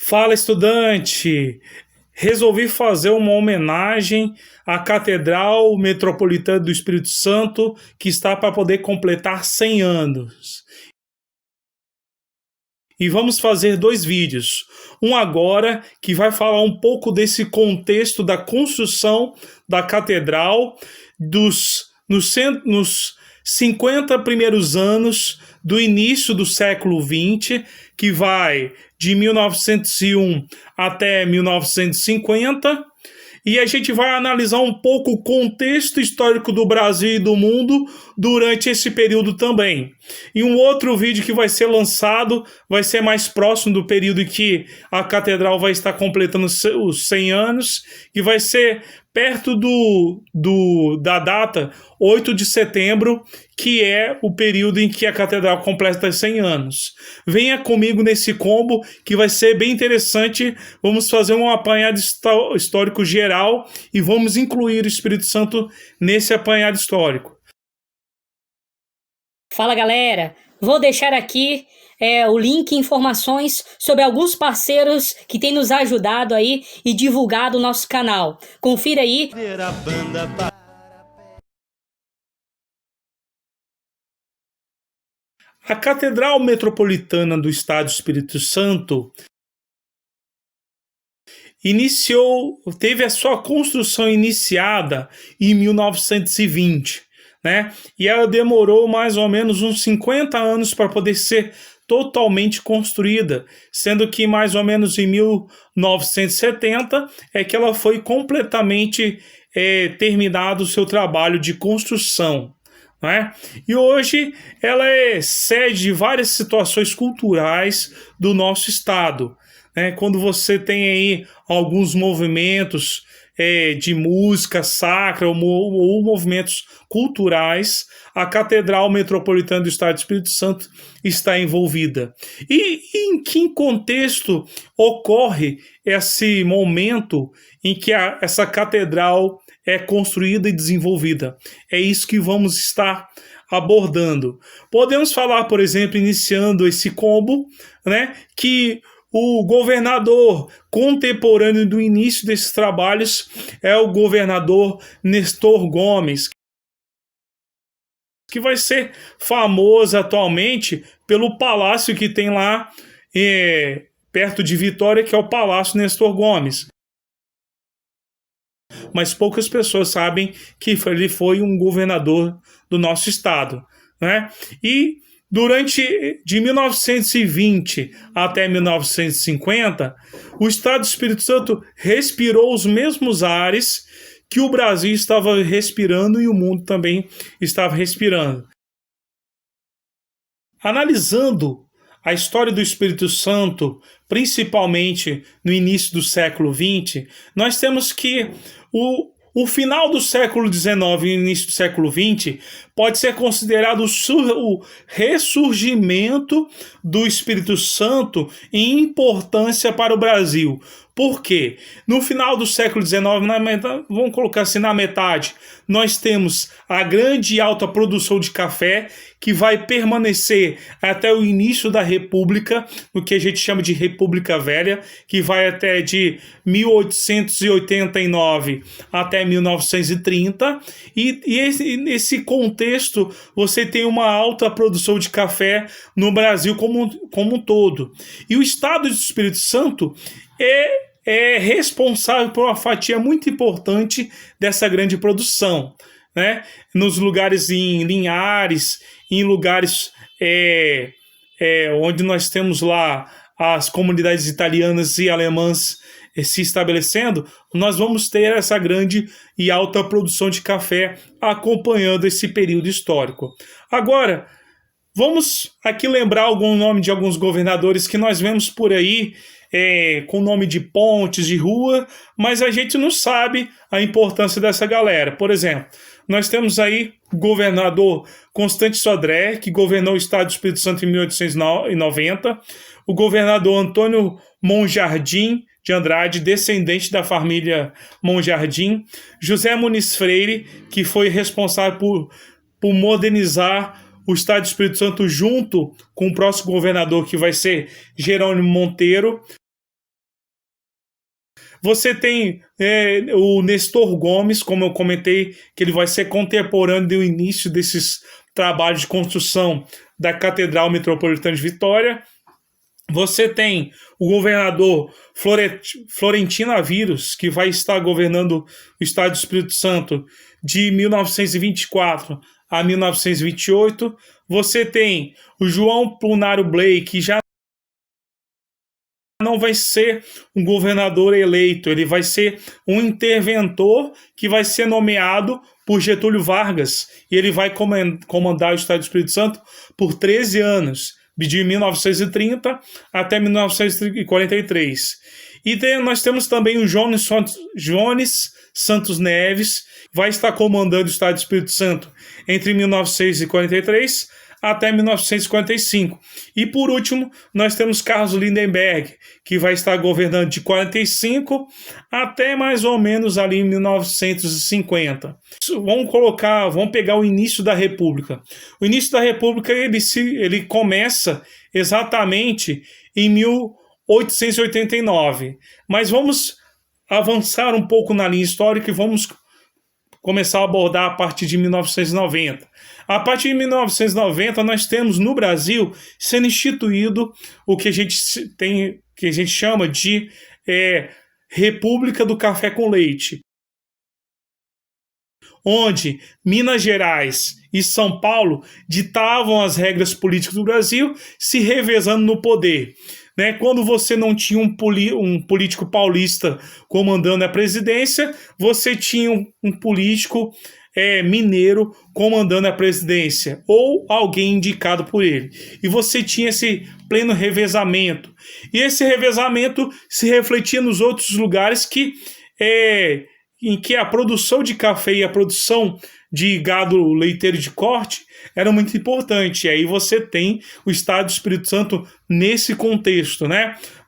Fala, estudante! Resolvi fazer uma homenagem à Catedral Metropolitana do Espírito Santo, que está para poder completar 100 anos. E vamos fazer dois vídeos. Um agora, que vai falar um pouco desse contexto da construção da catedral nos 50 primeiros anos do início do século XX, que vai de 1901 até 1950, e a gente vai analisar um pouco o contexto histórico do Brasil e do mundo durante esse período também. E um outro vídeo que vai ser lançado vai ser mais próximo do período em que a catedral vai estar completando os 100 anos, e vai ser perto da data 8 de setembro, que é o período em que a catedral completa 100 anos. Venha comigo nesse combo, que vai ser bem interessante. Vamos fazer um apanhado histórico geral e vamos incluir o Espírito Santo nesse apanhado histórico. Fala, galera! Vou deixar aqui o link e informações sobre alguns parceiros que têm nos ajudado aí e divulgado o nosso canal. Confira aí. A Catedral Metropolitana do Estado do Espírito Santo teve a sua construção iniciada em 1920, né? E ela demorou mais ou menos uns 50 anos para poder ser totalmente construída, sendo que mais ou menos em 1970 é que ela foi completamente terminado o seu trabalho de construção. Né? E hoje ela é sede de várias situações culturais do nosso estado. Né? Quando você tem aí alguns movimentos de música sacra ou movimentos culturais, a Catedral Metropolitana do Estado do Espírito Santo está envolvida. E em que contexto ocorre esse momento em que essa catedral é construída e desenvolvida? É isso que vamos estar abordando. Podemos falar, por exemplo, iniciando esse combo, né, que o governador contemporâneo do início desses trabalhos é o governador Nestor Gomes, que vai ser famoso atualmente pelo palácio que tem lá perto de Vitória, que é o Palácio Nestor Gomes. Mas poucas pessoas sabem que ele foi um governador do nosso estado, né? E de 1920 até 1950, o Estado do Espírito Santo respirou os mesmos ares que o Brasil estava respirando e o mundo também estava respirando. Analisando a história do Espírito Santo, principalmente no início do século XX, nós temos que o final do século XIX e o início do século XX pode ser considerado o ressurgimento do Espírito Santo em importância para o Brasil. Por quê? No final do século XIX, vamos colocar assim, na metade, nós temos a grande e alta produção de café, que vai permanecer até o início da República, no que a gente chama de República Velha, que vai até de 1889 até 1930, e nesse contexto você tem uma alta produção de café no Brasil como um todo. E o Estado do Espírito Santo é responsável por uma fatia muito importante dessa grande produção, né? Nos lugares em Linhares, em lugares onde nós temos lá as comunidades italianas e alemãs se estabelecendo, nós vamos ter essa grande e alta produção de café acompanhando esse período histórico. Agora, vamos aqui lembrar algum nome de alguns governadores que nós vemos por aí, com nome de pontes, de rua, mas a gente não sabe a importância dessa galera. Por exemplo, nós temos aí o governador Constante Sodré, que governou o estado do Espírito Santo em 1890, o governador Antônio Monjardim de Andrade, descendente da família Monjardim, José Muniz Freire, que foi responsável por modernizar o estado do Espírito Santo junto com o próximo governador, que vai ser Jerônimo Monteiro. Você tem o Nestor Gomes, como eu comentei, que ele vai ser contemporâneo do início desses trabalhos de construção da Catedral Metropolitana de Vitória. Você tem o governador Florentino Aviros, que vai estar governando o estado do Espírito Santo de 1924 a 1928. Você tem o João Plunário Blake, que já não vai ser um governador eleito, ele vai ser um interventor que vai ser nomeado por Getúlio Vargas, e ele vai comandar o estado do Espírito Santo por 13 anos, de 1930 até 1943. E nós temos também o Jones Santos Neves, vai estar comandando o estado do Espírito Santo entre 1943 até 1955. E por último, nós temos Carlos Lindenberg, que vai estar governando de 45 até mais ou menos ali em 1950. Vamos pegar o início da República. O início da República ele começa exatamente em 1889. Mas vamos avançar um pouco na linha histórica e vamos começar a abordar a partir de 1990. A partir de 1990, nós temos no Brasil sendo instituído o que a gente chama de República do Café com Leite, onde Minas Gerais e São Paulo ditavam as regras políticas do Brasil, se revezando no poder. Quando você não tinha um político paulista comandando a presidência, você tinha um político mineiro comandando a presidência, ou alguém indicado por ele. E você tinha esse pleno revezamento. E esse revezamento se refletia nos outros lugares em que a produção de café e a produção de gado leiteiro de corte era muito importante. E aí você tem o estado do Espírito Santo nesse contexto,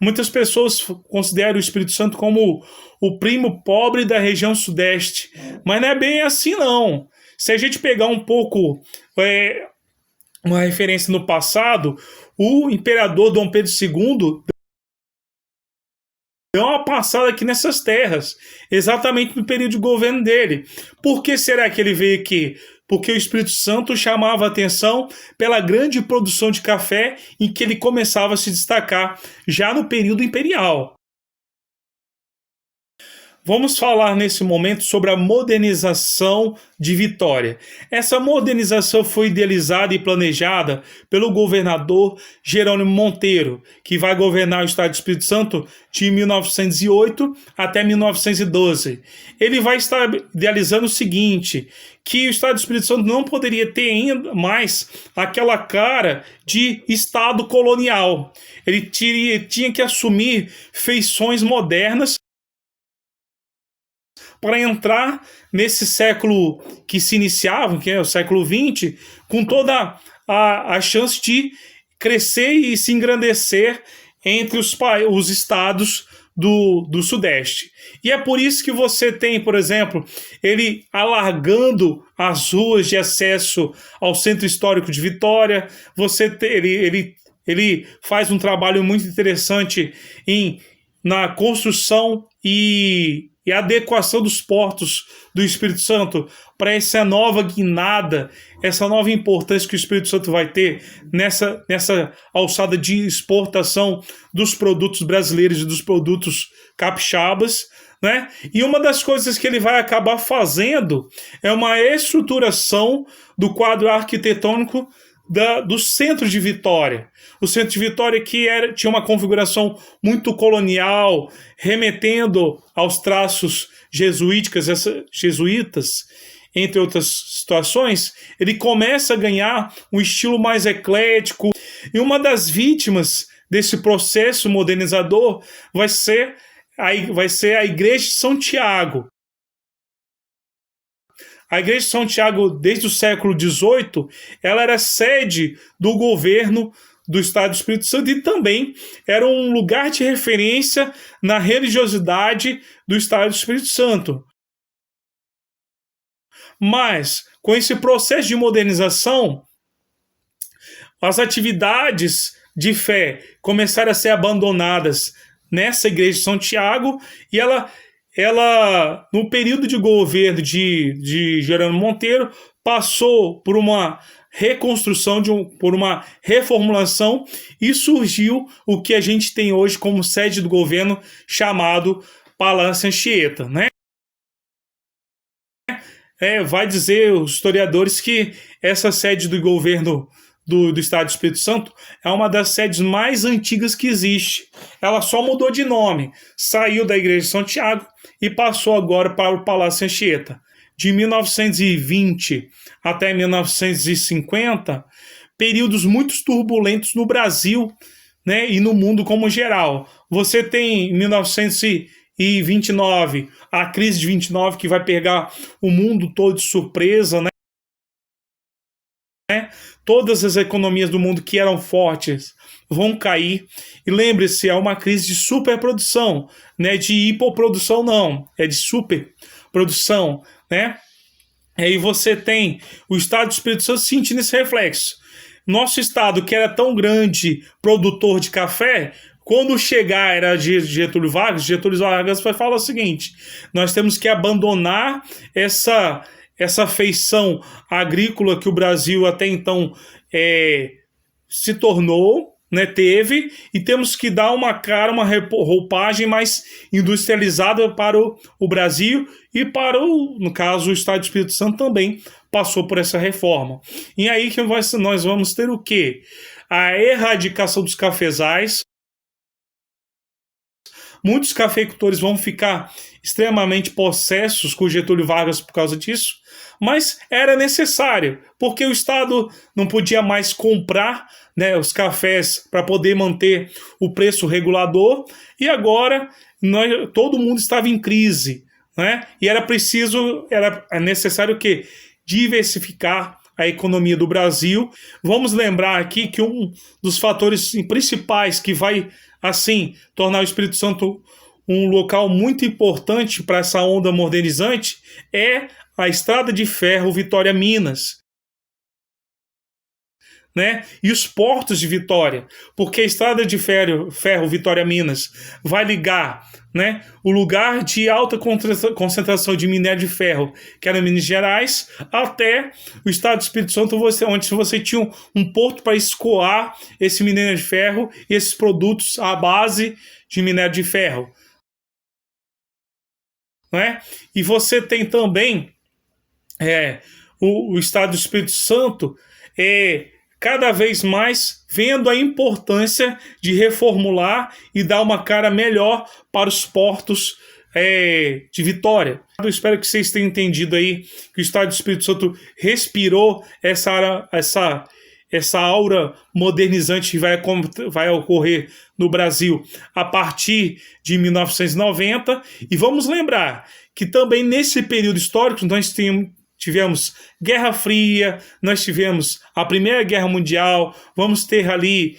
Muitas pessoas consideram o Espírito Santo como o primo pobre da região sudeste, mas não é bem assim, não. Se a gente pegar um pouco uma referência no passado, o imperador Dom Pedro II deu uma passada aqui nessas terras, exatamente no período de governo dele. Por que será que ele veio aqui? Porque o Espírito Santo chamava a atenção pela grande produção de café em que ele começava a se destacar já no período imperial. Vamos falar nesse momento sobre a modernização de Vitória. Essa modernização foi idealizada e planejada pelo governador Jerônimo Monteiro, que vai governar o estado do Espírito Santo de 1908 até 1912. Ele vai estar idealizando o seguinte, que o estado do Espírito Santo não poderia ter ainda mais aquela cara de estado colonial. Ele tinha que assumir feições modernas para entrar nesse século que se iniciava, que é o século XX, com toda a chance de crescer e se engrandecer entre os estados do Sudeste. E é por isso que você tem, por exemplo, ele alargando as ruas de acesso ao Centro Histórico de Vitória. Ele faz um trabalho muito interessante na construção e adequação dos portos do Espírito Santo para essa nova guinada, essa nova importância que o Espírito Santo vai ter nessa alçada de exportação dos produtos brasileiros e dos produtos capixabas, E uma das coisas que ele vai acabar fazendo é uma estruturação do quadro arquitetônico do centro de Vitória. O centro de Vitória que tinha uma configuração muito colonial, remetendo aos traços jesuítas, entre outras situações, ele começa a ganhar um estilo mais eclético. E uma das vítimas desse processo modernizador vai ser a Igreja de São Tiago. A Igreja de São Tiago, desde o século XVIII, ela era sede do governo do Estado do Espírito Santo e também era um lugar de referência na religiosidade do Estado do Espírito Santo. Mas, com esse processo de modernização, as atividades de fé começaram a ser abandonadas nessa igreja de São Tiago, e ela no período de governo de Jerônimo Monteiro, passou por uma reconstrução, por uma reformulação, e surgiu o que a gente tem hoje como sede do governo, chamado Palácio Anchieta, né? Vai dizer os historiadores que essa sede do governo do Estado do Espírito Santo é uma das sedes mais antigas que existe. Ela só mudou de nome, saiu da Igreja de São Tiago e passou agora para o Palácio Anchieta. De 1920 até 1950, períodos muito turbulentos no Brasil, né, e no mundo como geral. Você tem em 1929 a crise de 29, que vai pegar o mundo todo de surpresa, né? Todas as economias do mundo que eram fortes vão cair. E lembre-se, é uma crise de superprodução, né? De hipoprodução não, é de superprodução, né? E aí você tem o Estado do Espírito Santo sentindo esse reflexo. Nosso estado, que era tão grande produtor de café, quando chegar a era de Getúlio Vargas vai falar o seguinte: nós temos que abandonar essa feição agrícola que o Brasil até então se tornou, né, teve, e temos que dar uma roupagem mais industrializada para o Brasil e para no caso, o Estado do Espírito Santo também passou por essa reforma. E aí que nós vamos ter o quê? A erradicação dos cafezais. Muitos cafeicultores vão ficar extremamente possessos com Getúlio Vargas por causa disso, mas era necessário, porque o Estado não podia mais comprar, né, os cafés para poder manter o preço regulador, e agora todo mundo estava em crise, né? E era necessário o quê? Diversificar a economia do Brasil. Vamos lembrar aqui que um dos fatores principais que vai assim tornar o Espírito Santo um local muito importante para essa onda modernizante é a Estrada de Ferro Vitória-Minas, né? E os portos de Vitória, porque a Estrada de Ferro Vitória-Minas vai ligar, né, o lugar de alta concentração de minério de ferro, que era Minas Gerais, até o Estado do Espírito Santo, onde você tinha um porto para escoar esse minério de ferro e esses produtos à base de minério de ferro, né? E você tem também o Estado do Espírito Santo cada vez mais vendo a importância de reformular e dar uma cara melhor para os portos de Vitória. Eu espero que vocês tenham entendido aí que o Estado do Espírito Santo respirou essa aura modernizante que vai ocorrer no Brasil a partir de 1990. E vamos lembrar que também nesse período histórico nós tivemos Guerra Fria, nós tivemos a Primeira Guerra Mundial, vamos ter ali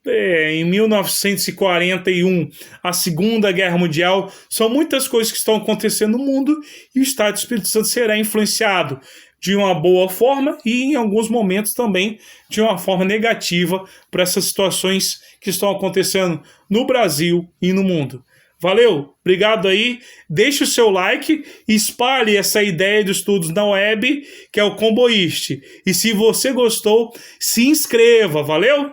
em 1941 a Segunda Guerra Mundial. São muitas coisas que estão acontecendo no mundo e o Estado do Espírito Santo será influenciado de uma boa forma e em alguns momentos também de uma forma negativa por essas situações que estão acontecendo no Brasil e no mundo. Valeu, obrigado aí, deixe o seu like, espalhe essa ideia de estudos na web, que é o Comboist. E se você gostou, se inscreva, valeu?